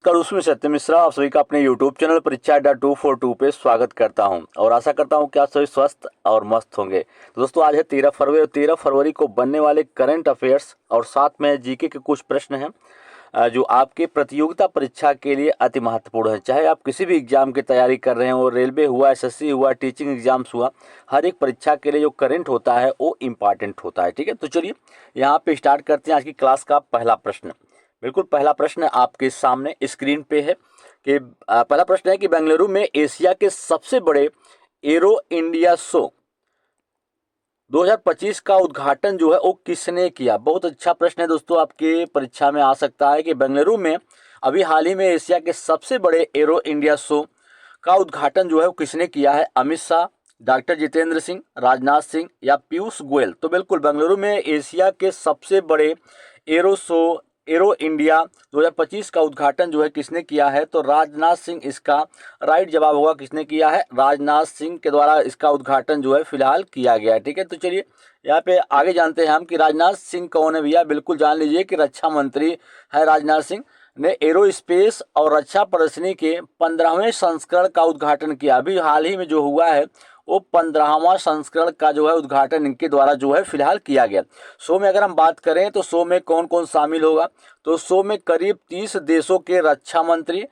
नमस्कार, उसमें सत्य मिश्रा आप सभी का अपने YouTube चैनल परीक्षा अड्डा 242 पे स्वागत करता हूं और आशा करता हूं कि आप सभी स्वस्थ और मस्त होंगे। तो दोस्तों आज है 13 फरवरी और 13 फरवरी को बनने वाले करंट अफेयर्स और साथ में जीके के कुछ प्रश्न हैं जो आपके प्रतियोगिता परीक्षा के लिए अति महत्वपूर्ण है। चाहे आप किसी भी एग्जाम की तैयारी कर रहे हो, रेलवे हुआ, एसएससी हुआ, टीचिंग एग्जाम्स हुआ, हर एक परीक्षा के लिए जो करंट होता है वो इम्पॉर्टेंट होता है। ठीक है, तो चलिए यहाँ पे स्टार्ट करते हैं आज की क्लास का पहला प्रश्न। बिल्कुल पहला प्रश्न आपके सामने स्क्रीन पे है कि पहला प्रश्न है कि बेंगलुरु में एशिया के सबसे बड़े एरो इंडिया शो 2025 का उद्घाटन जो है वो किसने किया। बहुत अच्छा प्रश्न है दोस्तों, आपके परीक्षा में आ सकता है कि बेंगलुरु में अभी हाल ही में एशिया के सबसे बड़े एरो इंडिया शो का उद्घाटन जो है वो किसने किया है। अमित शाह, डॉक्टर जितेंद्र सिंह, राजनाथ सिंह या पीयूष गोयल। तो बिल्कुल बेंगलुरु में एशिया के सबसे बड़े एरो शो एरो इंडिया 2025 का उद्घाटन जो है किसने किया है, तो राजनाथ सिंह इसका राइट जवाब होगा। किसने किया है, राजनाथ सिंह के द्वारा इसका उद्घाटन जो है फिलहाल किया गया है। ठीक है, तो चलिए यहाँ पे आगे जानते हैं हम कि राजनाथ सिंह कौन है भैया। बिल्कुल जान लीजिए कि रक्षा मंत्री है राजनाथ सिंह ने एरोस्पेस और रक्षा प्रदर्शनी के 15वें संस्करण का उद्घाटन किया। अभी हाल ही में जो हुआ है वो 15वां संस्करण का जो है उद्घाटन इनके द्वारा जो है फिलहाल किया गया। शो में अगर हम बात करें तो शो में कौन कौन शामिल होगा, तो शो में करीब 30 देशों के रक्षा मंत्री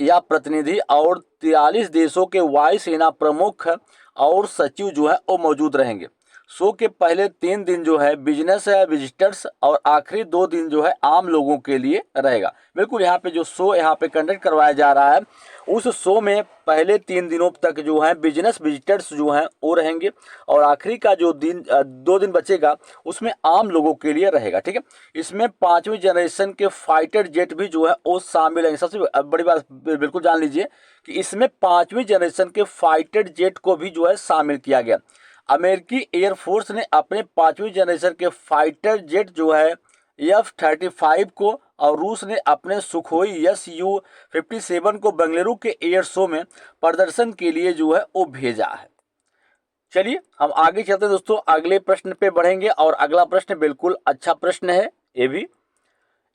या प्रतिनिधि और 43 देशों के वायुसेना प्रमुख और सचिव जो है वो मौजूद रहेंगे। शो के पहले 3 दिन जो है बिजनेस विजिटर्स और आखिरी 2 दिन जो है आम लोगों के लिए रहेगा। बिल्कुल यहाँ पे जो शो यहाँ पे कंडक्ट करवाया जा रहा है उस शो में पहले 3 दिनों तक जो है बिजनेस विजिटर्स जो हैं वो रहेंगे और आखिरी का जो दिन 2 दिन बचेगा उसमें आम लोगों के लिए रहेगा। ठीक है, इसमें 5वीं जनरेशन के फाइटर जेट भी जो है वो शामिल है। सबसे बड़ी बात बिल्कुल जान लीजिए कि इसमें 5वीं जनरेशन के फाइटर जेट को भी जो है शामिल किया गया। अमेरिकी एयरफोर्स ने अपने 5वीं जनरेशन के फाइटर जेट जो है F-35 को और रूस ने अपने सुखोई Su-57 को बेंगलुरु के एयर शो में प्रदर्शन के लिए जो है वो भेजा है। चलिए हम आगे चलते हैं दोस्तों, अगले प्रश्न पे बढ़ेंगे और अगला प्रश्न बिल्कुल अच्छा प्रश्न है। ये भी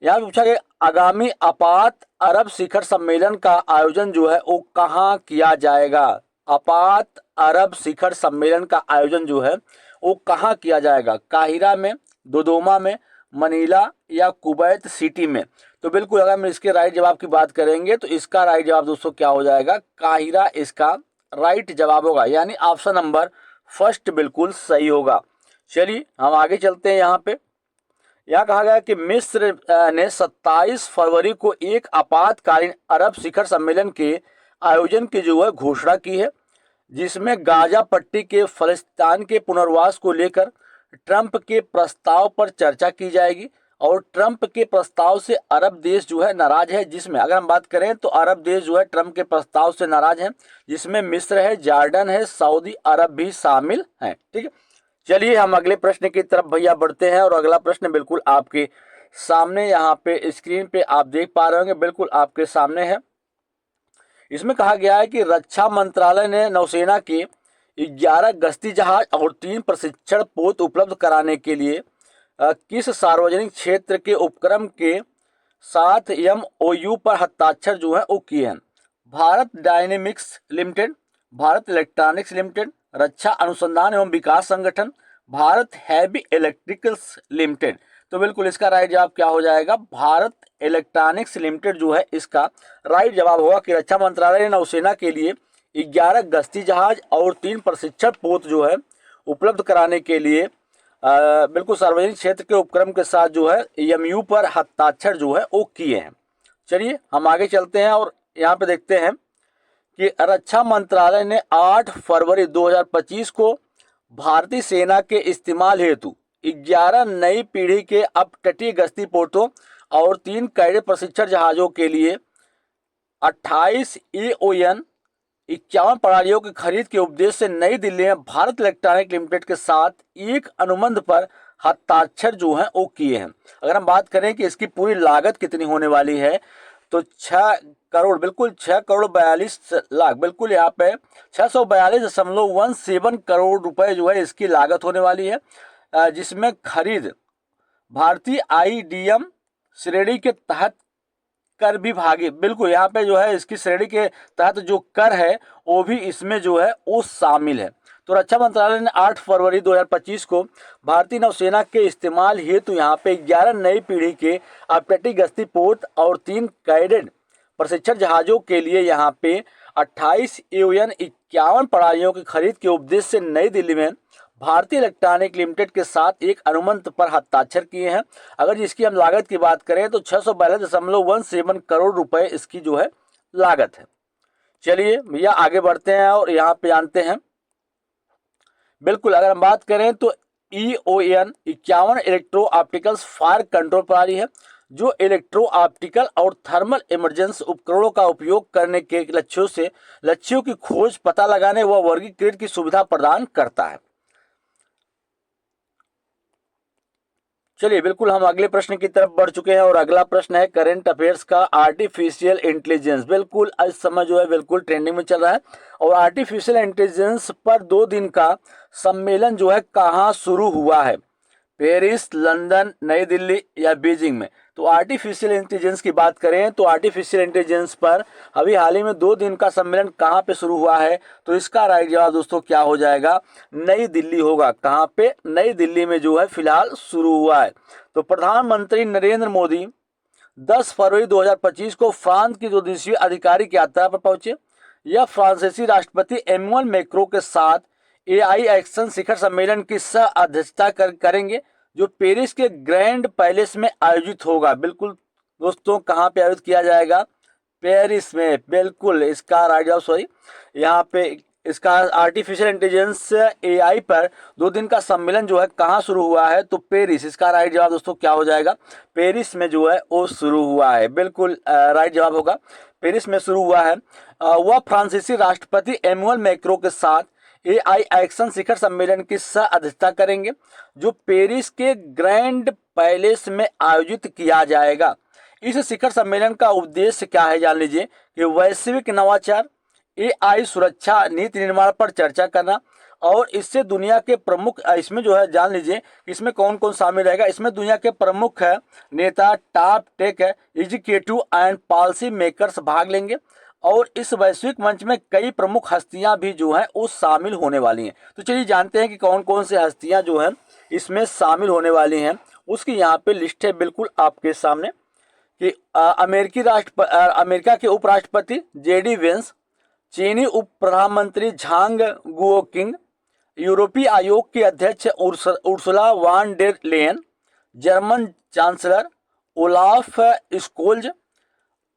यहाँ पूछा गया आगामी आपात अरब शिखर सम्मेलन का आयोजन जो है वो कहाँ किया जाएगा। आपात अरब शिखर सम्मेलन का आयोजन जो है वो कहाँ किया जाएगा, काहिरा में, दोदोमा में, मनीला या कुवैत सिटी में। तो बिल्कुल अगर हम इसके राइट जवाब की बात करेंगे तो इसका राइट जवाब दोस्तों क्या हो जाएगा, काहिरा इसका राइट जवाब होगा, यानी ऑप्शन नंबर फर्स्ट बिल्कुल सही होगा। चलिए हम आगे चलते हैं। यहाँ कहा गया कि मिस्र ने 27 फरवरी को एक आपातकालीन अरब शिखर सम्मेलन के आयोजन की जो है घोषणा की है, जिसमें गाजा पट्टी के फलस्तीन के पुनर्वास को लेकर ट्रंप के प्रस्ताव पर चर्चा की जाएगी। और ट्रंप के प्रस्ताव से अरब देश जो है नाराज है, जिसमें अगर हम बात करें तो अरब देश जो है ट्रंप के प्रस्ताव से नाराज है, जिसमें मिस्र है, जॉर्डन है, सऊदी अरब भी शामिल हैं। ठीक है, चलिए हम अगले प्रश्न की तरफ भैया बढ़ते हैं और अगला प्रश्न बिल्कुल आपके सामने यहाँ पे स्क्रीन पे आप देख पा रहे होंगे, बिल्कुल आपके सामने है। इसमें कहा गया है कि रक्षा मंत्रालय ने नौसेना के 11 गश्ती जहाज और 3 प्रशिक्षण पोत उपलब्ध कराने के लिए किस सार्वजनिक क्षेत्र के उपक्रम के साथ MOU पर हस्ताक्षर जो है वो किए हैं। Bharat Dynamics Limited, Bharat Electronics Limited, रक्षा अनुसंधान एवं विकास संगठन, भारत हैवी इलेक्ट्रिकल्स लिमिटेड। तो बिल्कुल इसका राइट जवाब क्या हो जाएगा, भारत इलेक्ट्रॉनिक्स लिमिटेड जो है इसका राइट जवाब होगा कि रक्षा मंत्रालय ने नौसेना के लिए 11 गश्ती जहाज और 3 प्रशिक्षण पोत जो है उपलब्ध कराने के लिए बिल्कुल सार्वजनिक क्षेत्र के उपक्रम के साथ जो है MOU पर हस्ताक्षर जो है वो किए हैं। चलिए हम आगे चलते हैं और यहाँ पे देखते हैं कि रक्षा मंत्रालय ने 8 फरवरी 2025 को भारतीय सेना के इस्तेमाल हेतु 11 नई पीढ़ी के अपतटीय गश्ती पोतों और 3 कैडेट प्रशिक्षण जहाजों के लिए 28 EON 51 प्रणालियों की खरीद के उद्देश्य से नई दिल्ली में भारत इलेक्ट्रॉनिक लिमिटेड के साथ एक अनुबंध पर हस्ताक्षर जो है वो किए हैं। अगर हम बात करें कि इसकी पूरी लागत कितनी होने वाली है तो 6 करोड़, बिल्कुल 6 करोड़ 42 लाख, बिल्कुल यहाँ पे 642.17 करोड़ रुपए जो है इसकी लागत होने वाली है, जिसमें खरीद भारतीय IDM श्रेणी के तहत कर विभागी, बिल्कुल यहाँ पे जो है इसकी श्रेणी के तहत जो कर है वो भी इसमें जो है वो शामिल है। तो रक्षा मंत्रालय ने 8 फरवरी 2025 को भारतीय नौसेना के इस्तेमाल हेतु यहाँ पे 11 नई पीढ़ी के अपतटीय गश्ती पोत और 3 कैडेट प्रशिक्षण जहाजों के लिए यहाँ पे 28 UN 51 प्रणालियों की खरीद के उद्देश्य से नई दिल्ली में भारतीय इलेक्ट्रॉनिक लिमिटेड के साथ एक अनुबंध पर हस्ताक्षर किए हैं। अगर जिसकी हम लागत की बात करें तो 642.17 करोड़ रुपए इसकी जो है लागत है। चलिए भैया आगे बढ़ते हैं और यहाँ पे जानते हैं, बिल्कुल अगर हम बात करें तो EON 51 electro opticals fire control प्रणाली है जो इलेक्ट्रो ऑप्टिकल और थर्मल इमरजेंसी उपकरणों का उपयोग करने के लक्ष्यों की खोज, पता लगाने व वर्गीकृत की सुविधा प्रदान करता है। चलिए बिल्कुल हम अगले प्रश्न की तरफ बढ़ चुके हैं और अगला प्रश्न है करंट अफेयर्स का आर्टिफिशियल इंटेलिजेंस। बिल्कुल इस समय जो है बिल्कुल ट्रेंडिंग में चल रहा है और आर्टिफिशियल इंटेलिजेंस पर 2 दिन का सम्मेलन जो है कहाँ शुरू हुआ है, पेरिस, लंदन, नई दिल्ली या बीजिंग में। तो आर्टिफिशियल इंटेलिजेंस की बात करें तो आर्टिफिशियल इंटेलिजेंस पर अभी हाल ही में 2 दिन का सम्मेलन कहाँ पे शुरू हुआ है, तो इसका राइट जवाब दोस्तों क्या हो जाएगा, नई दिल्ली होगा। कहाँ पे, नई दिल्ली में जो है फिलहाल शुरू हुआ है। तो प्रधानमंत्री नरेंद्र मोदी 10 फरवरी 2025 को फ्रांस की 2 दिवसीय आधिकारिक यात्रा पर पहुंचे। यह फ्रांसीसी राष्ट्रपति एमुअल मैक्रों के साथ AI एक्शन शिखर सम्मेलन की सह अध्यक्षता करेंगे जो पेरिस के ग्रैंड पैलेस में आयोजित होगा। बिल्कुल दोस्तों कहाँ पे आयोजित किया जाएगा, पेरिस में। बिल्कुल इसका राइट जवाब सॉरी यहाँ पे इसका आर्टिफिशियल इंटेलिजेंस AI पर 2 दिन का सम्मेलन जो है कहाँ शुरू हुआ है, तो पेरिस। इसका राइट जवाब दोस्तों क्या हो जाएगा, पेरिस में जो है वो शुरू हुआ है। बिल्कुल राइट जवाब होगा पेरिस में शुरू हुआ है। वह फ्रांसीसी राष्ट्रपति एमुअल मैक्रों के साथ AI एक्शन शिखर सम्मेलन की सह अध्यक्षता करेंगे जो पेरिस के ग्रैंड पैलेस में आयोजित किया जाएगा। इस शिखर सम्मेलन का उद्देश्य क्या है जान लीजिए कि वैश्विक नवाचार, AI सुरक्षा नीति निर्माण पर चर्चा करना और इससे दुनिया के प्रमुख, इसमें जो है जान लीजिए इसमें कौन कौन शामिल रहेगा। इसमें दुनिया के प्रमुख है नेता, top tech executive and policy makers भाग लेंगे और इस वैश्विक मंच में कई प्रमुख हस्तियां भी जो हैं वो शामिल होने वाली हैं। तो चलिए जानते हैं कि कौन कौन से हस्तियां जो हैं इसमें शामिल होने वाली हैं, उसकी यहाँ पे लिस्ट है बिल्कुल आपके सामने कि अमेरिका के उपराष्ट्रपति JD वेंस, चीनी उप प्रधानमंत्री झांग गुओकिंग, यूरोपीय आयोग के अध्यक्ष Ursula van der Leyen, German chancellor Olaf Scholz,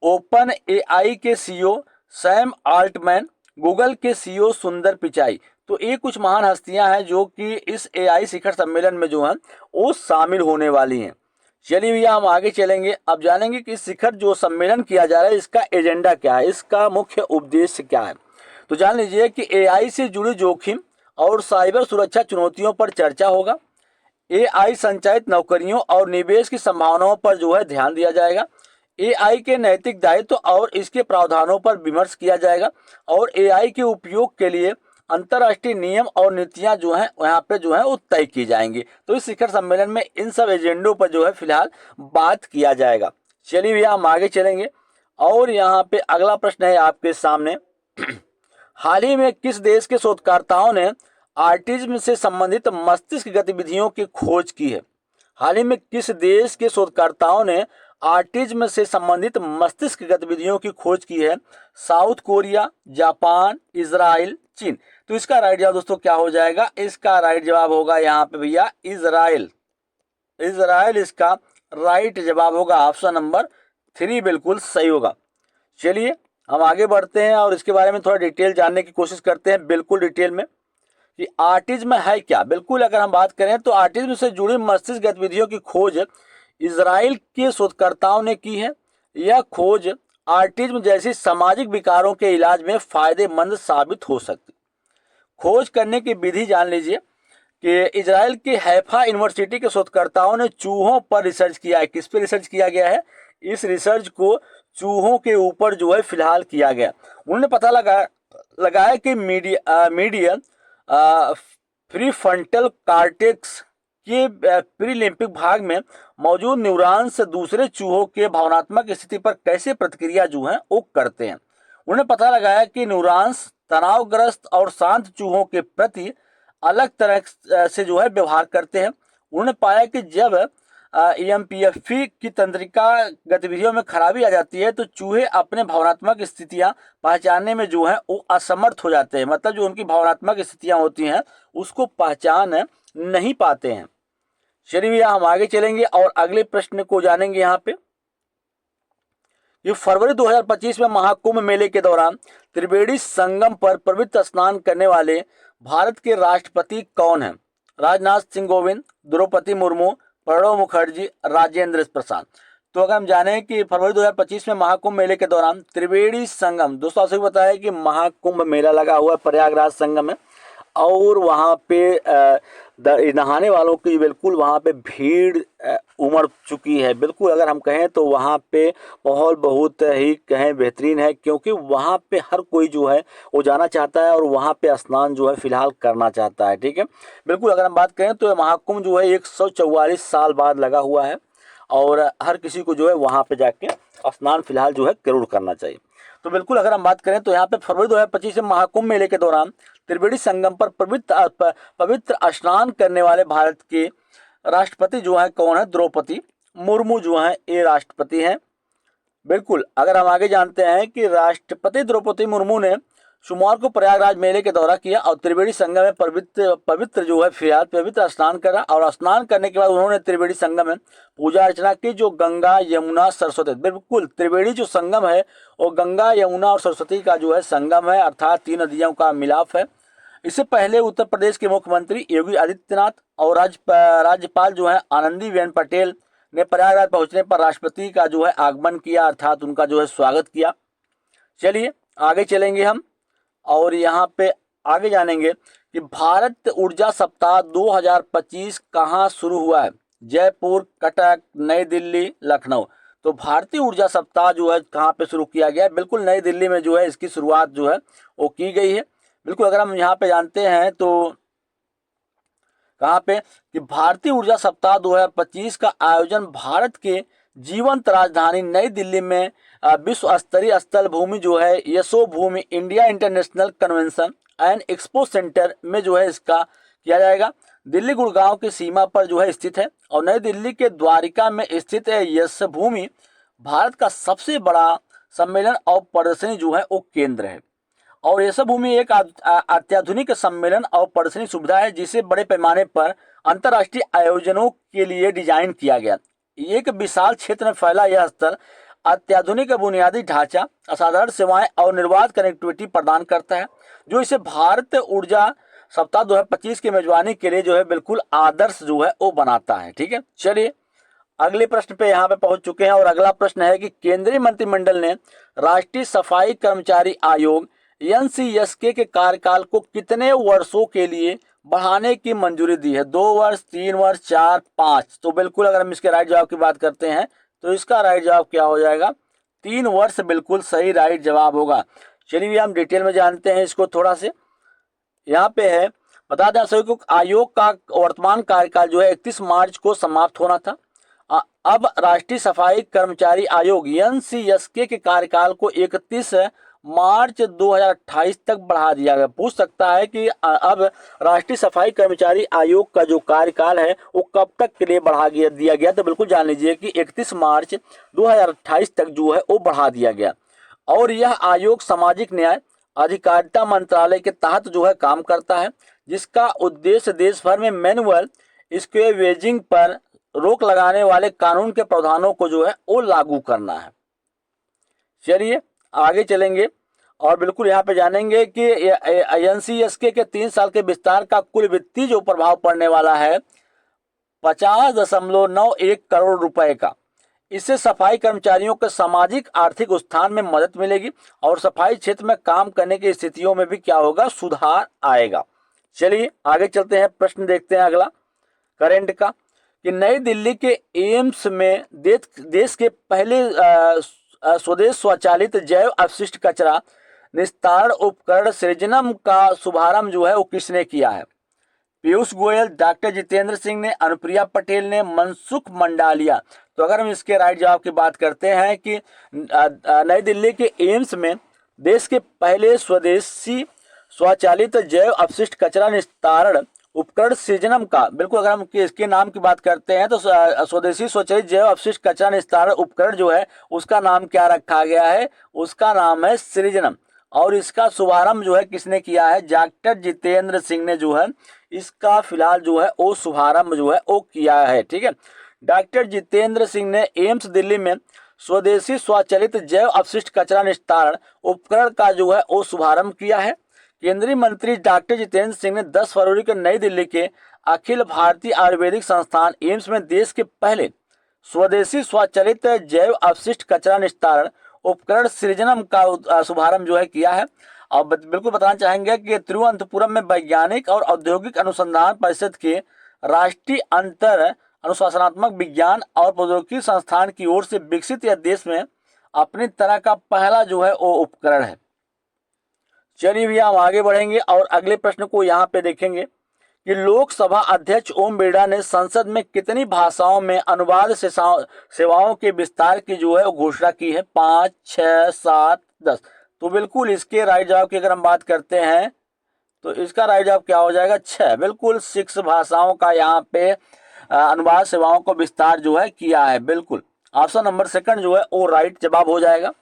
open AI के CEO सैम आल्टमैन, गूगल के CEO सुंदर पिचाई। तो ये कुछ महान हस्तियां हैं जो कि इस AI शिखर सम्मेलन में जो है वो शामिल होने वाली हैं। चलिए भैया हम आगे चलेंगे, अब जानेंगे कि शिखर जो सम्मेलन किया जा रहा है इसका एजेंडा क्या है, इसका मुख्य उद्देश्य क्या है। तो जान लीजिए कि AI से जुड़ी जोखिम और साइबर सुरक्षा चुनौतियों पर चर्चा होगा। AI संचालित नौकरियों और निवेश की संभावनाओं पर जो है ध्यान दिया जाएगा। AI के नैतिक दायित्व और इसके प्रावधानों पर विमर्श किया जाएगा और AI के उपयोग के लिए अंतर्राष्ट्रीय नियम और नीतियां जो हैं यहाँ पे जो है वो तय की जाएंगी। तो इस शिखर सम्मेलन में इन सब एजेंडों पर जो है फिलहाल बात किया जाएगा। चलिए भैया हम आगे चलेंगे और यहाँ पे अगला प्रश्न है आपके सामने हाल ही में किस देश के शोधकर्ताओं ने ऑटिज्म से संबंधित मस्तिष्क गतिविधियों की खोज की है। हाल ही में किस देश के शोधकर्ताओं ने ऑटिज्म से संबंधित मस्तिष्क गतिविधियों की खोज की है, साउथ कोरिया, जापान, इजराइल, चीन। तो इसका राइट जवाब दोस्तों क्या हो जाएगा, इसका राइट जवाब होगा यहाँ पे भैया इजराइल। इजराइल इसका राइट जवाब होगा, ऑप्शन नंबर 3 बिल्कुल सही होगा। चलिए हम आगे बढ़ते हैं और इसके बारे में थोड़ा डिटेल जानने की कोशिश करते हैं बिल्कुल डिटेल में कि ऑटिज्म है क्या। बिल्कुल अगर हम बात करें तो ऑटिज्म से जुड़ी मस्तिष्क गतिविधियों की खोज इजराइल के शोधकर्ताओं ने की है। यह खोज ऑटिज्म जैसी सामाजिक विकारों के इलाज में फायदेमंद साबित हो सकती। खोज करने की विधि जान लीजिए कि इजराइल के हैफा यूनिवर्सिटी के शोधकर्ताओं ने चूहों पर रिसर्च किया है। किस पे रिसर्च किया गया है, इस रिसर्च को चूहों के ऊपर जो है फिलहाल किया गया। उन्होंने पता लगाया कि मीडियन प्रीफ्रंटल कॉर्टेक्स के प्रीलिम्पिक भाग में मौजूद न्यूरॉन्स दूसरे चूहों के भावनात्मक स्थिति पर कैसे प्रतिक्रिया जो है वो करते हैं। उन्होंने पता लगाया कि न्यूरॉन्स तनावग्रस्त और शांत चूहों के प्रति अलग तरह से जो है व्यवहार करते हैं। उन्होंने पाया कि जब ईएमपीएफई की तंत्रिका गतिविधियों में खराबी आ जाती है तो चूहे अपने भावनात्मक स्थितियां पहचानने में जो है वो असमर्थ हो जाते हैं। मतलब जो उनकी भावनात्मक स्थितियां होती हैं उसको पहचान नहीं पाते हैं। चलिए भैया हम आगे चलेंगे और अगले प्रश्न को जानेंगे। यहाँ पे ये फरवरी 2025 में महाकुंभ मेले के दौरान त्रिवेणी संगम पर पवित्र स्नान करने वाले भारत के राष्ट्रपति कौन हैं? राजनाथ सिंह कोविंद, द्रौपदी मुर्मू, प्रणब मुखर्जी, राजेंद्र प्रसाद। तो अगर हम जाने कि फरवरी 2025 में महाकुंभ मेले के दौरान त्रिवेणी संगम, दोस्तों आपसे बताया कि महाकुंभ मेला लगा हुआ है प्रयागराज संगम में और वहाँ पे नहाने वालों की बिल्कुल वहाँ पे भीड़ उमड़ चुकी है। बिल्कुल अगर हम कहें तो वहाँ पे माहौल बहुत ही कहें बेहतरीन है, क्योंकि वहाँ पे हर कोई जो है वो जाना चाहता है और वहाँ पे स्नान जो है फिलहाल करना चाहता है। ठीक है, बिल्कुल अगर हम बात करें तो महाकुंभ जो है 144 साल बाद लगा हुआ है और हर किसी को जो है वहाँ पे जाके स्नान फिलहाल जो है जरूर करना चाहिए। तो बिल्कुल अगर हम बात करें तो यहाँ पे फरवरी 2025 में महाकुंभ मेले के दौरान त्रिवेणी संगम पर पवित्र स्नान करने वाले भारत के राष्ट्रपति जो है कौन है? द्रौपदी मुर्मू जो है ये राष्ट्रपति हैं। बिल्कुल अगर हम आगे जानते हैं कि राष्ट्रपति द्रौपदी मुर्मू ने सोमवार को प्रयागराज मेले के दौरा किया और त्रिवेणी संगम में पवित्र जो है फिलहाल पवित्र स्नान करा और स्नान करने के बाद उन्होंने त्रिवेणी संगम में पूजा अर्चना की जो गंगा यमुना सरस्वती, बिल्कुल त्रिवेणी जो संगम है वो गंगा यमुना और सरस्वती का जो है संगम है, अर्थात 3 नदियों का मिलाप है। इससे पहले उत्तर प्रदेश के मुख्यमंत्री योगी आदित्यनाथ और राज्यपाल जो है आनंदीबेन पटेल ने प्रयागराज पहुंचने पर राष्ट्रपति का जो है आगमन किया, अर्थात उनका जो है स्वागत किया। चलिए आगे चलेंगे हम और यहाँ पे आगे जानेंगे कि भारत ऊर्जा सप्ताह 2025 कहाँ शुरू हुआ है? जयपुर, कटक, नई दिल्ली, लखनऊ। तो भारतीय ऊर्जा सप्ताह जो है कहाँ पे शुरू किया गया है? बिल्कुल नई दिल्ली में जो है इसकी शुरुआत जो है वो की गई है। बिल्कुल अगर हम यहाँ पे जानते हैं तो कहाँ पे कि भारतीय ऊर्जा सप्ताह 2025 का आयोजन भारत के जीवंत राजधानी नई दिल्ली में विश्व स्तरीय स्थल भूमि जो है Yasho Bhoomi India International Convention and Expo Centre में जो है इसका किया जाएगा। दिल्ली गुड़गांव की सीमा पर जो है स्थित है और नई दिल्ली के द्वारिका में स्थित है यश भूमि भारत का सबसे बड़ा सम्मेलन और प्रदर्शनी जो है वो केंद्र है। और यश भूमि एक अत्याधुनिक सम्मेलन और प्रदर्शनी सुविधा है जिसे बड़े पैमाने पर अंतर्राष्ट्रीय आयोजनों के लिए डिजाइन किया गया। एक विशाल क्षेत्र में फैला यह स्थल अत्याधुनिक बुनियादी ढांचा, असाधारण सेवाएं और निर्बाध कनेक्टिविटी प्रदान करता है, जो इसे भारत ऊर्जा सप्ताह 2025 की मेजबानी के लिए जो है बिल्कुल आदर्श जो है वो बनाता है। ठीक है, चलिए अगले प्रश्न पे यहाँ पे पहुंच चुके हैं और अगला प्रश्न है कि केंद्रीय मंत्रिमंडल ने राष्ट्रीय सफाई कर्मचारी आयोग एनसीएसके के कार्यकाल को कितने वर्षों के लिए बढ़ाने की मंजूरी दी है? 2 वर्ष, 3 वर्ष, 4, 5। तो बिल्कुल अगर हम इसके राइट जवाब की बात करते हैं तो इसका राइट जवाब क्या हो जाएगा? 3 वर्ष बिल्कुल सही राइट जवाब होगा। चलिए हम डिटेल में जानते हैं इसको थोड़ा से। यहाँ पे है बता दें सभी को आयोग का वर्तमान कार्यकाल जो है 31 मार्च को समाप्त होना था। अब राष्ट्रीय सफाई कर्मचारी आयोग एनसीएसके के कार्यकाल को 31 मार्च 2028 तक बढ़ा दिया गया। पूछ सकता है कि अब राष्ट्रीय सफाई कर्मचारी आयोग का जो कार्यकाल है वो कब तक के लिए बढ़ा दिया गया? तो बिल्कुल जान लीजिए कि 31 मार्च 2028 तक जो है वो बढ़ा दिया गया। और यह आयोग सामाजिक न्याय अधिकारिता मंत्रालय के तहत जो है काम करता है, जिसका उद्देश्य देश भर में मैनुअल स्क्वेवेजिंग पर रोक लगाने वाले कानून के प्रावधानों को जो है वो लागू करना है। चलिए आगे चलेंगे और बिल्कुल यहाँ पे जानेंगे कि एनसीएसके के 3 साल के विस्तार का कुल वित्तीय जो प्रभाव पड़ने वाला है 50.91 करोड़ रुपए का। इससे सफाई कर्मचारियों के सामाजिक आर्थिक उत्थान में मदद मिलेगी और सफाई क्षेत्र में काम करने की स्थितियों में भी क्या होगा? सुधार आएगा। चलिए आगे चलते हैं, प्रश्न देखते हैं अगला करंट का कि नई दिल्ली के एम्स में देश के पहले स्वदेश स्वचालित जैव अपशिष्ट कचरा निस्तारण उपकरण सृजनम का शुभारंभ जो है वो किसने किया है? पीयूष गोयल, डॉक्टर जितेंद्र सिंह ने, अनुप्रिया पटेल ने, मनसुख मंडालिया। तो अगर हम इसके राइट जवाब की बात करते हैं कि नई दिल्ली के एम्स में देश के पहले स्वदेशी स्वचालित जैव अपशिष्ट कचरा निस्तारण उपकरण सृजनम का, बिल्कुल अगर हम इसके नाम की बात करते हैं तो स्वदेशी स्वचालित जैव अपशिष्ट कचरा निस्तारण उपकरण जो है उसका नाम क्या रखा गया है, उसका नाम है सृजनम। और इसका शुभारंभ जो है किसने किया है, डॉक्टर जितेंद्र सिंह ने जो है इसका फिलहाल जो है वो शुभारंभ जो है वो किया है। ठीक है, डॉक्टर जितेंद्र सिंह ने एम्स दिल्ली में स्वदेशी स्वचालित जैव अपशिष्ट कचरा निस्तारण उपकरण का जो है वो शुभारंभ किया है। केंद्रीय मंत्री डॉक्टर जितेंद्र सिंह ने 10 फरवरी को नई दिल्ली के अखिल भारतीय आयुर्वेदिक संस्थान एम्स में देश के पहले स्वदेशी स्वचालित जैव अपशिष्ट कचरा निस्तारण उपकरण सृजनम का शुभारंभ जो है किया है। और बिल्कुल बताना चाहेंगे कि तिरुवनंतपुरम में वैज्ञानिक और औद्योगिक अनुसंधान परिषद के राष्ट्रीय अंतर अनुशासनात्मक विज्ञान और प्रौद्योगिकी संस्थान की ओर से विकसित यह देश में अपनी तरह का पहला जो है वो उपकरण है। चलिए भैया हम आगे बढ़ेंगे और अगले प्रश्न को यहाँ पे देखेंगे कि लोकसभा अध्यक्ष ओम बिरला ने संसद में कितनी भाषाओं में अनुवाद सेवाओं के विस्तार की जो है घोषणा की है, 5, 6, 7, 10। तो बिल्कुल इसके राइट जवाब की अगर हम बात करते हैं तो इसका राइट जवाब क्या हो जाएगा, 6। बिल्कुल 6 भाषाओं का यहाँ पे अनुवाद सेवाओं को विस्तार जो है किया है। बिल्कुल ऑप्शन नंबर सेकंड जो है वो राइट जवाब हो जाएगा।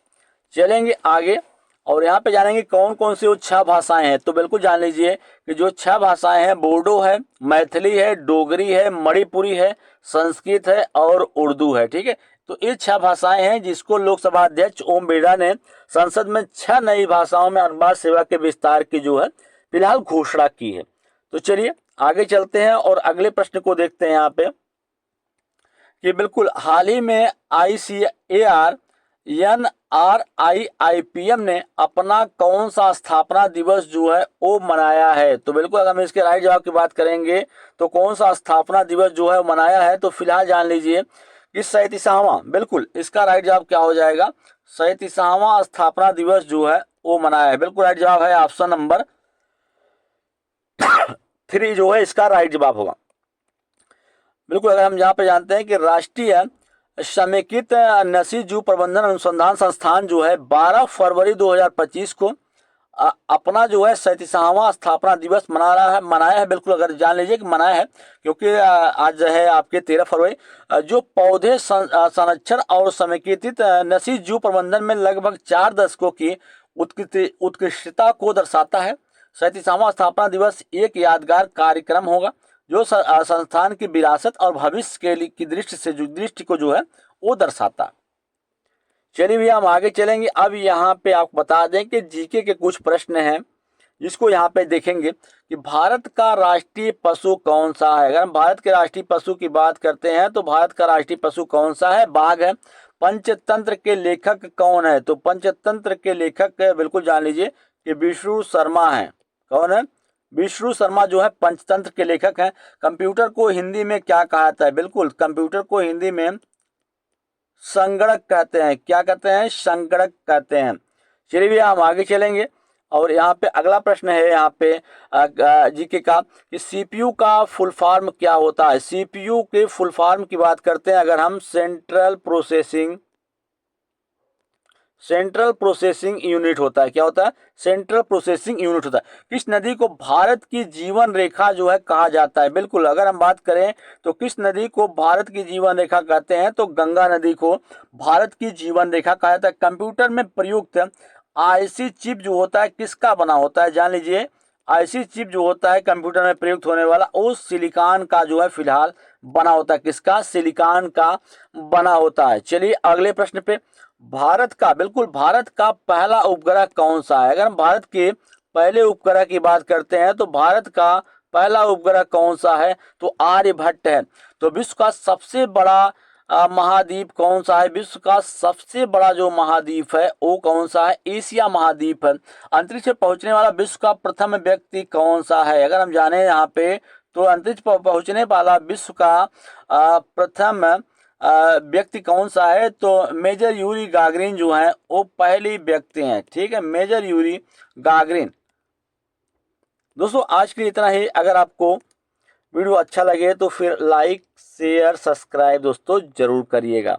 चलेंगे आगे और यहाँ पे जानेंगे कौन कौन सी वो 6 भाषाएं हैं। तो बिल्कुल जान लीजिए कि जो 6 भाषाएं हैं, बोडो है, मैथिली है, डोगरी है, मणिपुरी है, संस्कृत है और उर्दू है। ठीक है, तो ये 6 भाषाएं हैं जिसको लोकसभा अध्यक्ष ओम बिरला ने संसद में 6 नई भाषाओं में अनुवाद सेवा के विस्तार की जो है फिलहाल घोषणा की है। तो चलिए आगे चलते हैं और अगले प्रश्न को देखते हैं यहाँ पे कि बिल्कुल हाल ही में ICAR NRIIPM ने अपना कौन सा स्थापना दिवस जो है वो मनाया है। तो बिल्कुल अगर हम इसके राइट जवाब की बात करेंगे तो कौन सा स्थापना दिवस जो है मनाया है, तो फिलहाल जान लीजिए कि 37वां, बिल्कुल इसका राइट जवाब क्या हो जाएगा, 37वां स्थापना दिवस जो है वो मनाया है। बिल्कुल राइट जवाब है ऑप्शन नंबर 3 जो है इसका राइट जवाब होगा। बिल्कुल अगर हम यहाँ पे जानते हैं कि राष्ट्रीय समेकित नसी जीव प्रबंधन अनुसंधान संस्थान जो है 12 फरवरी 2025 को अपना जो है 37वां स्थापना दिवस मनाया है। बिल्कुल अगर जान लीजिए कि मनाया है क्योंकि आज है आपके 13 फरवरी, जो पौधे संरक्षण और समेकित नसी जीव प्रबंधन में लगभग 4 दशकों की उत्कृष्टता को दर्शाता है। 37वां स्थापना दिवस एक यादगार कार्यक्रम होगा जो संस्थान की विरासत और भविष्य की दृष्टि को जो है वो दर्शाता है। चलिए भैया हम आगे चलेंगे। अब यहाँ पे आपको बता दें कि जीके के कुछ प्रश्न हैं जिसको यहाँ पे देखेंगे कि भारत का राष्ट्रीय पशु कौन सा है। अगर हम भारत के राष्ट्रीय पशु की बात करते हैं तो भारत का राष्ट्रीय पशु कौन सा है, बाघ है। पंचतंत्र के लेखक कौन है, तो पंचतंत्र के लेखक बिल्कुल जान लीजिए कि विष्णु शर्मा है। कौन है, विष्णु शर्मा जो है पंचतंत्र के लेखक हैं। कंप्यूटर को हिंदी में क्या कहा जाता है, बिल्कुल कंप्यूटर को हिंदी में संगणक कहते हैं। क्या कहते हैं, संगणक कहते हैं। चलिए भैया हम आगे चलेंगे और यहाँ पे अगला प्रश्न है यहाँ पे जीके का कि सीपीयू का फुल फॉर्म क्या होता है। सीपीयू के फुल फॉर्म की बात करते हैं अगर हम सेंट्रल प्रोसेसिंग यूनिट होता है। क्या होता है, सेंट्रल प्रोसेसिंग यूनिट होता है। किस नदी को भारत की जीवन रेखा जो है कहा जाता है। बिल्कुल अगर हम बात करें तो किस नदी को भारत की जीवन रेखा कहते हैं, तो गंगा नदी को भारत की जीवन रेखा कहा जाता है। कंप्यूटर में प्रयुक्त आईसी चिप जो होता है किसका बना होता है, जान लीजिए आईसी चिप जो होता है कंप्यूटर में प्रयुक्त होने वाला वो सिलिकॉन का जो है फिलहाल बना होता है। किसका, सिलिकॉन का बना होता है। चलिए अगले प्रश्न पे, भारत का, बिल्कुल भारत का पहला उपग्रह कौन सा है। अगर हम भारत के पहले उपग्रह की बात करते हैं तो भारत का पहला उपग्रह कौन सा है, तो आर्यभट्ट है। तो विश्व का सबसे बड़ा महाद्वीप कौन सा है, विश्व का सबसे बड़ा जो महाद्वीप है वो कौन सा है, एशिया महाद्वीप है। अंतरिक्ष में पहुंचने वाला विश्व का प्रथम व्यक्ति कौन सा है। अगर हम जाने यहाँ पे तो अंतरिक्ष पर पहुंचने वाला विश्व का प्रथम व्यक्ति कौन सा है, तो मेजर यूरी गागरिन जो है वो पहली व्यक्ति हैं। ठीक है, मेजर यूरी गागरिन। दोस्तों आज के लिए इतना ही। अगर आपको वीडियो अच्छा लगे तो फिर लाइक शेयर सब्सक्राइब दोस्तों जरूर करिएगा।